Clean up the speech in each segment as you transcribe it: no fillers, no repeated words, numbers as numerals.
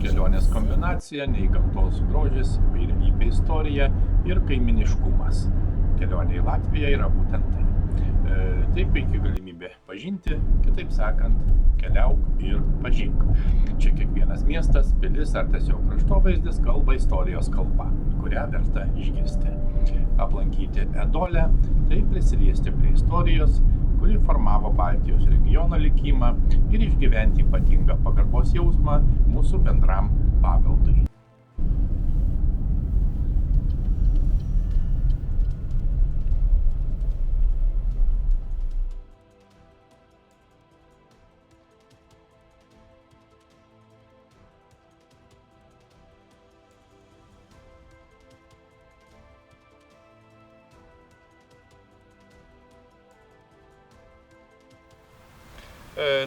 Kelionės kombinacija, nei gamtos grožis, įvairialypė istorija ir kaiminiškumas. Kelionė į Latviją yra būtent tai. Tai puikiai galimybė pažinti, kitaip sakant, keliauk ir pažink. Čia kiekvienas miestas, pilis ar tiesiog kraštovaizdis kalba istorijos kalba, kurią verta išgirsti. Aplankyti Edolę, tai prisiliesti prie istorijos, kuri formavo Baltijos regiono likimą ir išgyventi ypatingą pagarbos jausmą mūsų bendram paveldui.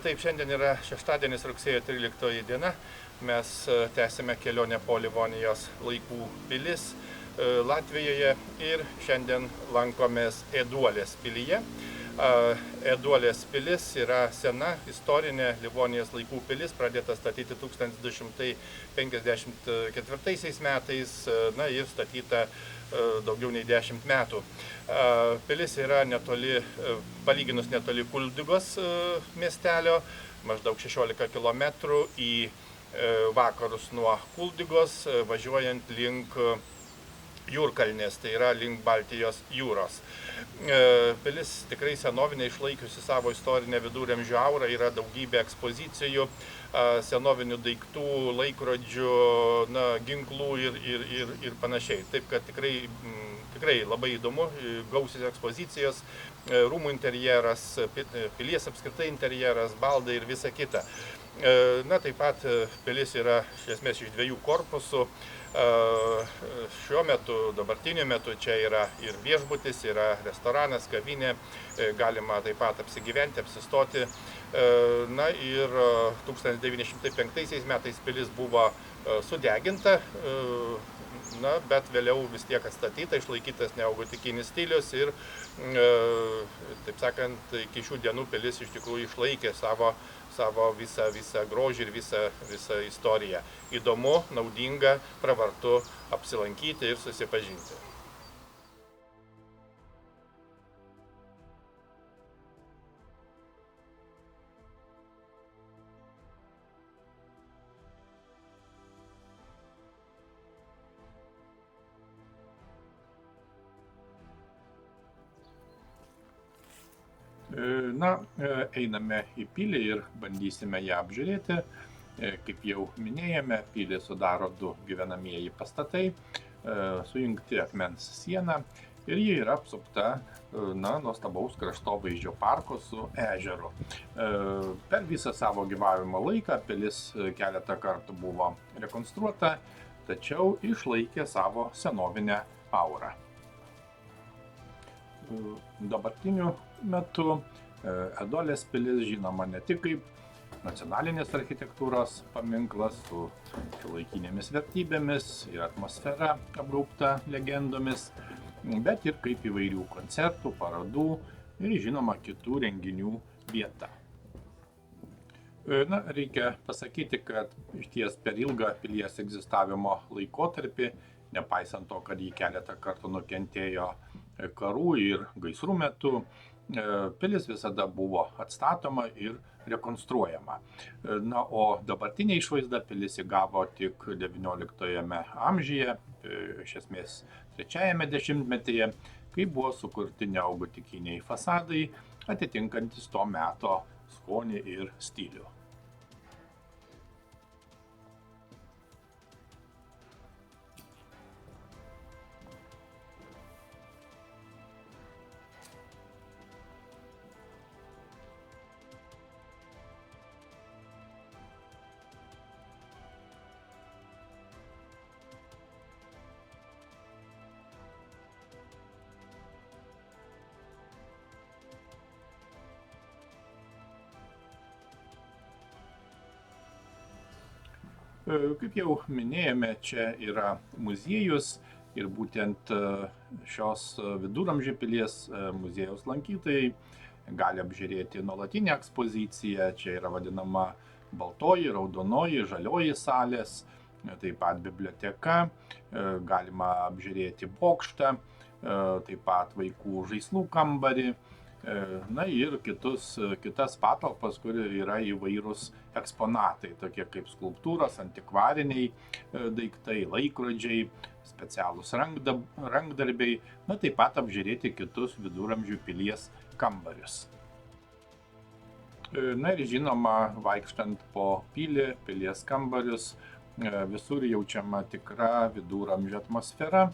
Taip, šiandien yra šeštadienis, rugsėjo 13 diena. Mes tęsime kelionę po Livonijos laikų pilis Latvijoje ir šiandien lankomės Ėduolės pilyje. Ėduolės pilis yra sena istorinė Livonijos laikų pilis, pradėta statyti 1254 metais, ir statyta daugiau nei 10 metų. Pilis yra palyginus netoli Kuldigos miestelio, maždaug 16 km į vakarus nuo Kuldigos, važiuojant link Jūrkalnės, tai yra link Baltijos jūros. Pilis tikrai senovinė, išlaikiusi savo istorinę viduramžių aurą, yra daugybė ekspozicijų, senovinių daiktų, laikrodžių, ginklų ir panašiai. Taip, kad tikrai labai įdomu, gausios ekspozicijos, rūmų interjeras, pilies apskritai interjeras, baldai ir visa kita. Taip pat pilis yra iš esmės iš 2 korpusų. Šiuo metu, dabartiniu metu čia yra ir viešbutis, yra restoranas, kavinė, galima taip pat apsigyventi, apsistoti. Ir 1905 metais pilis buvo sudeginta, bet vėliau vis tiek atstatyta, išlaikytas neogotikinis stilius ir, taip sakant, iki šių dienų pilis iš tikrųjų išlaikė savo visą grožį ir visą istoriją. Įdomu, naudinga, pravartu apsilankyti ir susipažinti. Einame į pilį ir bandysime ją apžiūrėti. Kaip jau minėjome, pilį sudaro 2 gyvenamieji pastatai, sujungti akmens sieną ir ji yra apsupta nuostabaus kraštovaizdžio parko su ežeru. Per visą savo gyvavimo laiką pilis keletą kartų buvo rekonstruota, tačiau išlaikė savo senovinę aurą. Dabartiniu metu Ėduolės pilis žinoma ne tik kaip nacionalinės architektūros paminklas su šiuolaikinėmis vertybėmis ir atmosfera apgaubta legendomis, bet ir kaip įvairių koncertų, parodų ir žinoma kitų renginių vieta. Reikia pasakyti, kad išties per ilgą pilies egzistavimo laikotarpį, nepaisant to, kad jį keletą kartų nukentėjo karų ir gaisrų metu, pilis visada buvo atstatoma ir rekonstruojama. O dabartinė išvaizda pilis įgavo tik XIX amžiuje, iš esmės 3-ame dešimtmetyje, kai buvo sukurti neogotikiniai fasadai, atitinkantis to meto skonį ir stilių. Kaip jau minėjome, čia yra muziejus ir būtent šios viduramžių pilies muziejaus lankytojai gali apžiūrėti nuolatinę ekspoziciją. Čia yra vadinama baltoji, raudonoji, žalioji salės, taip pat biblioteka, galima apžiūrėti bokštą, taip pat vaikų žaislų kambarį, na ir kitas patalpas, kur yra įvairūs eksponatai, tokie kaip skulptūros, antikvariniai daiktai, laikrodžiai, specialūs rankdarbiai, na taip pat apžiūrėti kitus viduramžių pilies kambarius. Na ir žinoma, vaikštant po pilį, pilies kambarius, visur jaučiama tikra viduramžių atmosfera,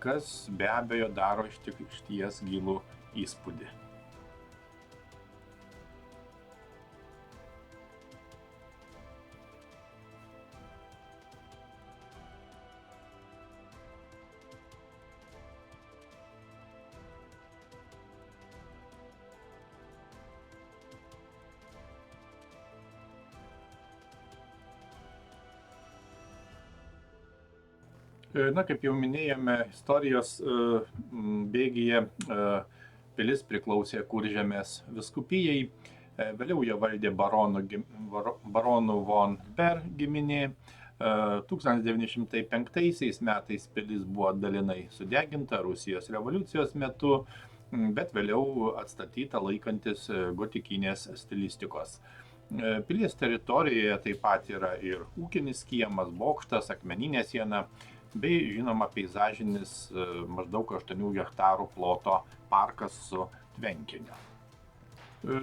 kas be abejo daro išties gilų įspūdį. Na, kaip jau minėjome, istorijos bėgyje pilis priklausė Kuržemės vyskupijai, vėliau ją valdė baronų von Ber giminė. 1905 metais pilis buvo dalinai sudeginta Rusijos revoliucijos metu, bet vėliau atstatyta laikantis gotikinės stilistikos. Pilies teritorijoje taip pat yra ir ūkinis kiemas, bokštas, akmeninė siena, bei žinoma peizažinis maždaug 8 hektarų ploto parkas su tvenkiniu.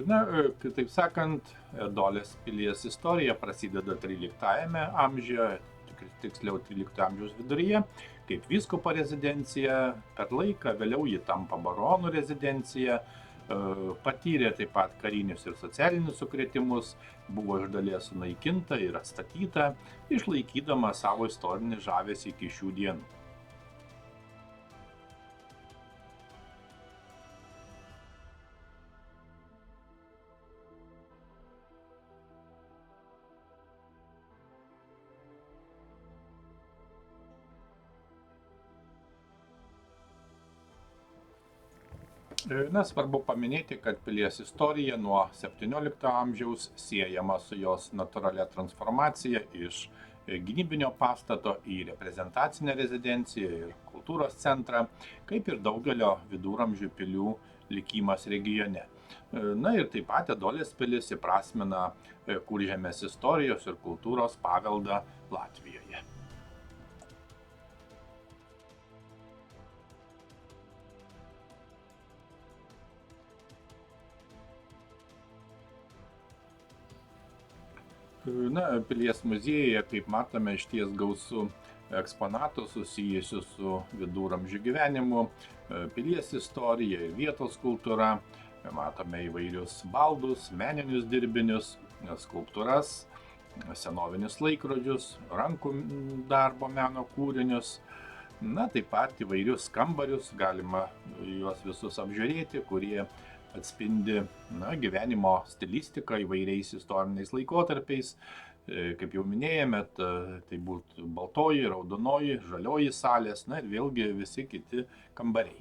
Na, kitaip sakant, Erdolės pilies istorija prasideda 13 amžiuje, tiksliau 13 amžiaus viduryje, kaip vyskupo rezidencija, per laiką vėliau ji tampa baronų rezidencija, patyrė taip pat karinius ir socialinius sukrėtimus, buvo iš dalies sunaikinta ir atstatyta, išlaikydama savo istorinį žavesį iki šių dienų. Na, svarbu paminėti, kad pilies istorija nuo 17 amžiaus siejama su jos natūralia transformacija iš gynybinio pastato į reprezentacinę rezidenciją ir kultūros centrą, kaip ir daugelio viduramžių pilių likimas regione. Na ir taip pat Erdolės pilis įprasmina Kuržemės istorijos ir kultūros paveldą Latvijoje. Na, pilies muziejuje, kaip matome, išties gausu eksponatų susijusių su viduramžių gyvenimu, pilies istorija ir vietos kultūra. Matome įvairius baldus, meninius dirbinius, skulptūras, senovinius laikrodžius, rankų darbo meno kūrinius. Na, taip pat įvairius kambarius, galima juos visus apžiūrėti, kurie atspindi gyvenimo stilistiką įvairiais istoriniais laikotarpiais. Kaip jau minėjome, tai būtų baltoji, raudonoji, žalioji salės, na ir vėlgi visi kiti kambariai.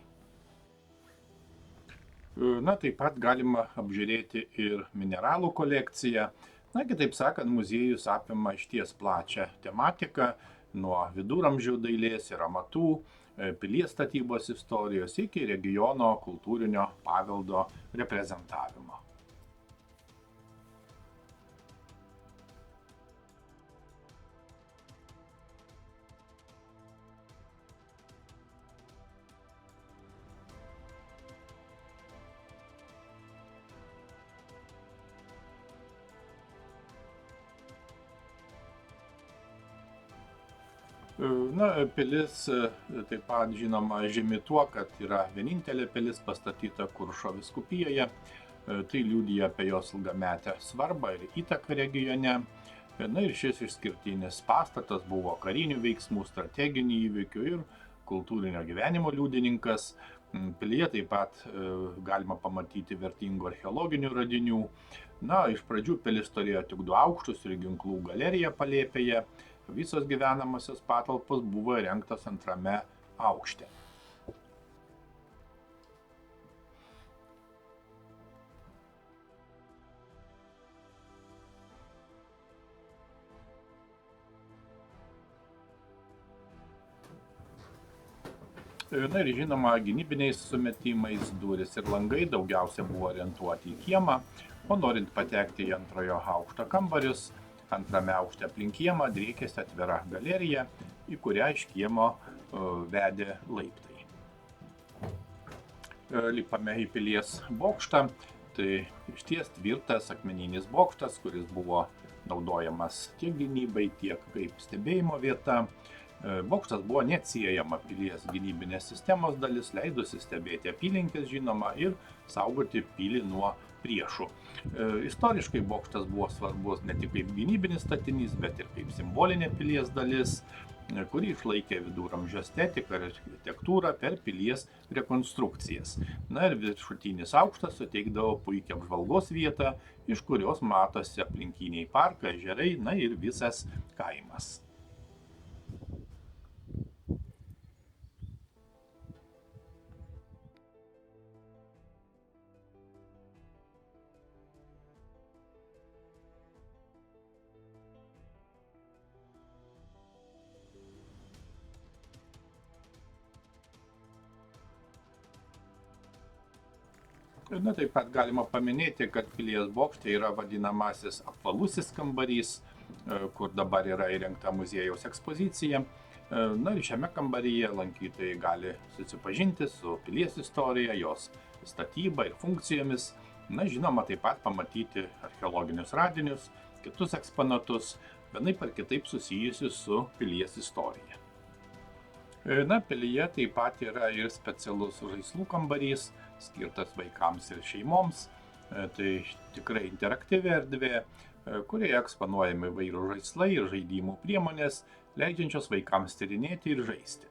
Na, taip pat galima apžiūrėti ir mineralų kolekciją. Na, kitaip sakant, muziejus apima išties plačią tematiką nuo viduramžių dailės ir amatų, pilies statybos istorijos iki regiono kultūrinio paveldo reprezentavimo. Na, pilis taip pat žinoma žymi tuo, kad yra vienintelė pilis pastatyta Kuršo vyskupijoje. Tai liudija apie jos ilgametę svarbą ir įtaką regione. Na ir šis išskirtinis pastatas buvo karinių veiksmų, strateginių įvykių ir kultūrinio gyvenimo liudininkas. Pilyje taip pat galima pamatyti vertingų archeologinių radinių. Na, iš pradžių pilis turėjo tik 2 aukštus ir ginklų galeriją palėpėje. Visos gyvenamosios patalpos buvo įrengtos 2 aukšte. Na ir žinoma, gynybiniais sumetimais durys ir langai daugiausia buvo orientuoti į kiemą, o norint patekti į antrojo aukšto kambarius, antrame aukšte aplink kiemą driekėsi atvira galerija, į kurią iš kiemo vedė laiptai. Lipame į pilies bokštą, tai išties tvirtas akmeninis bokštas, kuris buvo naudojamas tiek gynybai, tiek kaip stebėjimo vieta. Bokštas buvo neatsiejama pilies gynybinės sistemos dalis, leidusi stebėti apylinkes, žinoma, ir saugoti pilį nuo priešų. Istoriškai bokštas buvo svarbus ne tik kaip gynybinis statinys, bet ir kaip simbolinė pilies dalis, kuri išlaikė viduramžių estetiką ir architektūrą per pilies rekonstrukcijas. Na ir viršutinis aukštas suteikdavo puikią apžvalgos vietą, iš kurios matosi aplinkiniai parkai, ežerai, na ir visas kaimas. Na, taip pat galima paminėti, kad pilies bokšte yra vadinamasis apvalusis kambarys, kur dabar yra įrengta muziejaus ekspozicija. Na ir šiame kambaryje lankytojai gali susipažinti su pilies istorija, jos statyba ir funkcijomis. Na, žinoma, taip pat pamatyti archeologinius radinius, kitus eksponatus, vienaip ar kitaip susijusius su pilies istorija. Na, pilyje taip pat yra ir specialus žaislų kambarys, skirtas vaikams ir šeimoms. Tai tikrai interaktyvi erdvė, kurioje eksponuojami įvairūs žaislai ir žaidimų priemonės, leidžiančios vaikams tyrinėti ir žaisti.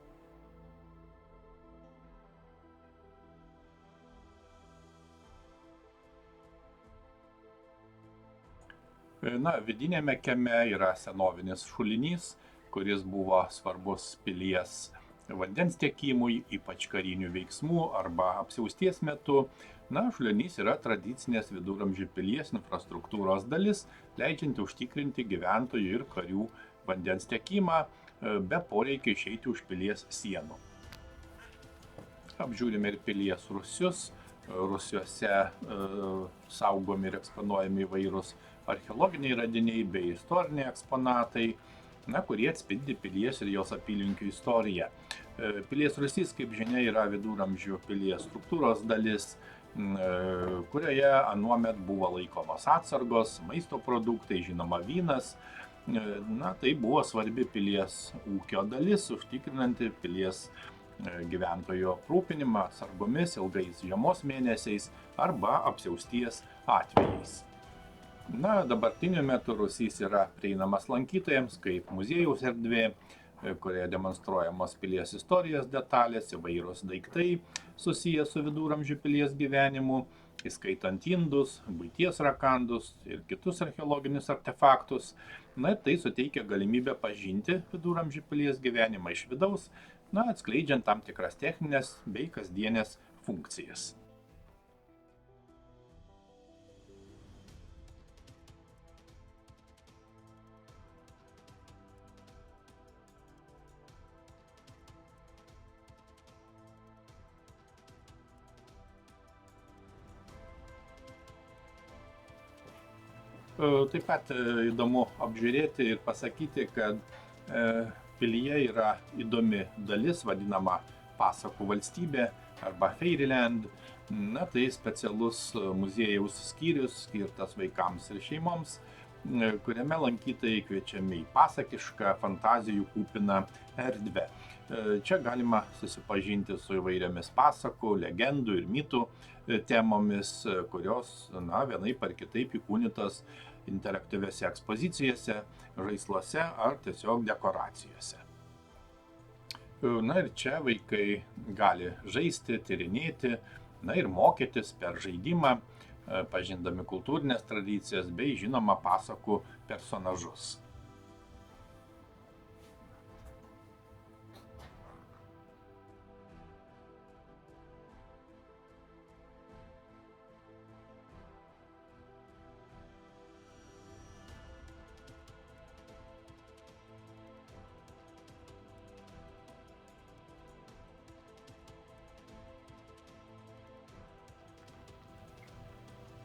Na, vidinėme kieme yra senovinis šulinys, kuris buvo svarbus pilies vandens tiekimui, ypač karinių veiksmų arba apsiausties metu. Na, šulinys yra tradicinės viduramžių pilies infrastruktūros dalis, leidžianti užtikrinti gyventojų ir karių vandens tiekimą be poreikio išeiti už pilies sienų. Apžiūrime ir pilies rūsius. Rūsiuose saugomi ir eksponuojami įvairūs archeologiniai radiniai bei istoriniai eksponatai, kurie atspindi pilies ir jos apylinkių istoriją. Pilies rūsys, kaip žinia, yra viduramžių pilies struktūros dalis, kurioje anuomet buvo laikomos atsargos, maisto produktai, žinoma, vynas. Na, tai buvo svarbi pilies ūkio dalis, užtikrinanti pilies gyventojų aprūpinimą atsargomis ilgais žiemos mėnesiais arba apsiausties atvejais. Na, dabartiniu metu rūsys yra prieinamas lankytojams kaip muziejaus erdvė, kurioje demonstruojamos pilies istorijos detalės, įvairūs daiktai susiję su viduramžių pilies gyvenimu, įskaitant indus, buities rakandus ir kitus archeologinius artefaktus. Na, tai suteikia galimybę pažinti viduramžių pilies gyvenimą iš vidaus, atskleidžiant tam tikras techninės bei kasdienės funkcijas. Taip pat įdomu apžiūrėti ir pasakyti, kad pilyje yra įdomi dalis, vadinama pasakų valstybė arba Fairyland. Na, tai specialus muziejaus skyrius skirtas vaikams ir šeimoms, kuriame lankytojai kviečiami į pasakišką, fantazijų kupiną erdvę. Čia galima susipažinti su įvairiomis pasakų, legendų ir mitų temomis, kurios, vienaip ar kitaip įkūnytos interaktyviose ekspozicijose, žaisluose ar tiesiog dekoracijose. Na ir čia vaikai gali žaisti, tyrinėti, ir mokytis per žaidimą, pažindami kultūrinės tradicijas bei žinoma pasakų personažus.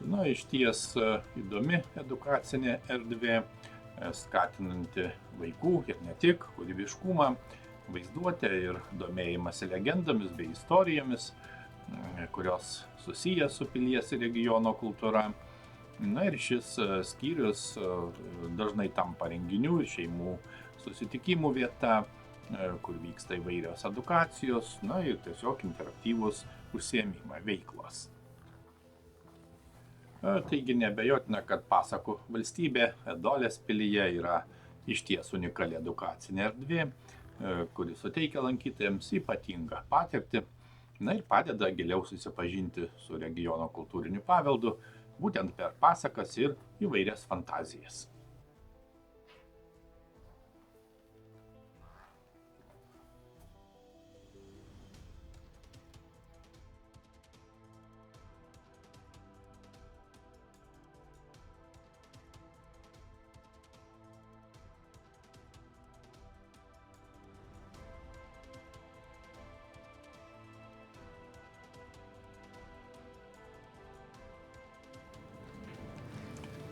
Na, išties įdomi edukacinė erdvė, skatinanti vaikų ir ne tik kūrybiškumą, vaizduotę ir domėjimąsi legendomis bei istorijomis, kurios susijęs su Pilies regiono kultūra. Na ir šis skyrius dažnai tampa renginių ir šeimų susitikimų vieta, kur vyksta įvairios edukacijos, na ir tiesiog interaktyvūs užsiėmimai, veiklos. Taigi nebejotina, kad pasakų valstybė Edolės pilyje yra išties unikali edukacinė erdvė, kuri suteikia lankytojams ypatingą patirtį, na ir padeda giliau susipažinti su regiono kultūriniu paveldu, būtent per pasakas ir įvairias fantazijas.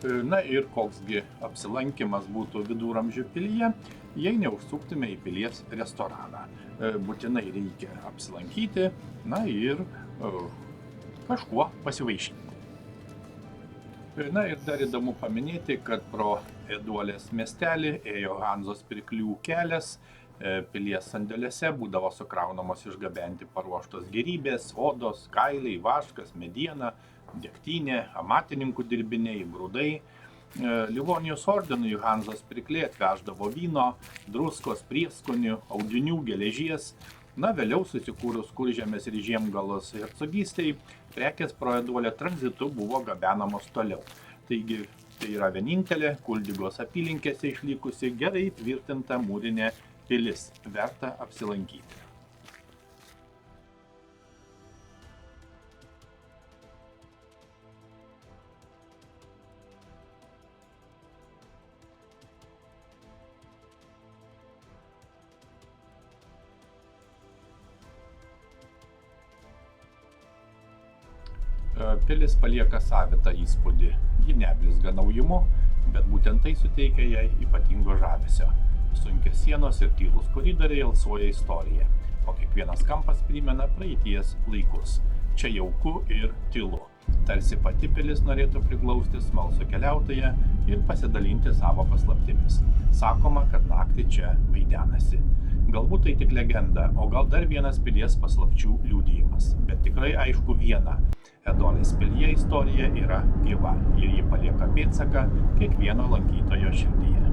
Na ir koksgi apsilankimas būtų Viduramžių pilyje, jei neužsuktume į Pilies restoraną. Būtinai reikia apsilankyti, na ir kažkuo pasivaišinti. Na ir dar įdomu paminėti, kad pro Eduolės miestelį ėjo Hanzos pirklių kelias. Pilies sandėliuose būdavo sukraunamos išgabenti paruoštos gėrybės, odos, kailiai, vaškas, mediena, degtinė, amatininkų dirbiniai, grūdai. Livonijos ordinui Hanzos pirkliai atveždavo vyno, druskos, prieskonių, audinių, geležies. Na, vėliau susikūrus Kuržemės ir Žiemgalos hercogystei, prekės pro Eduolę tranzitu buvo gabenamos toliau. Taigi, tai yra vienintelė Kuldigos apylinkėse išlikusi gerai tvirtinta mūrinė pilis, verta apsilankyti. Pilis palieka savitą įspūdį. Ji neblizga naujumu, bet būtent tai suteikia jai ypatingo žavesio. Sunkios sienos ir tylūs koridoriai alsuoja istoriją, o kiekvienas kampas primena praeities laikus. Čia jauku ir tylu. Tarsi pati pilis norėtų priglausti smalsų keliautoją ir pasidalinti savo paslaptimis. Sakoma, kad naktį čia vaidenasi. Galbūt tai tik legenda, o gal dar vienas pilies paslapčių liudijimas. Bet tikrai aišku viena. Edolės pilyje istorija yra gyva ir ji palieka pėdsaką kiekvieno lankytojo širdyje.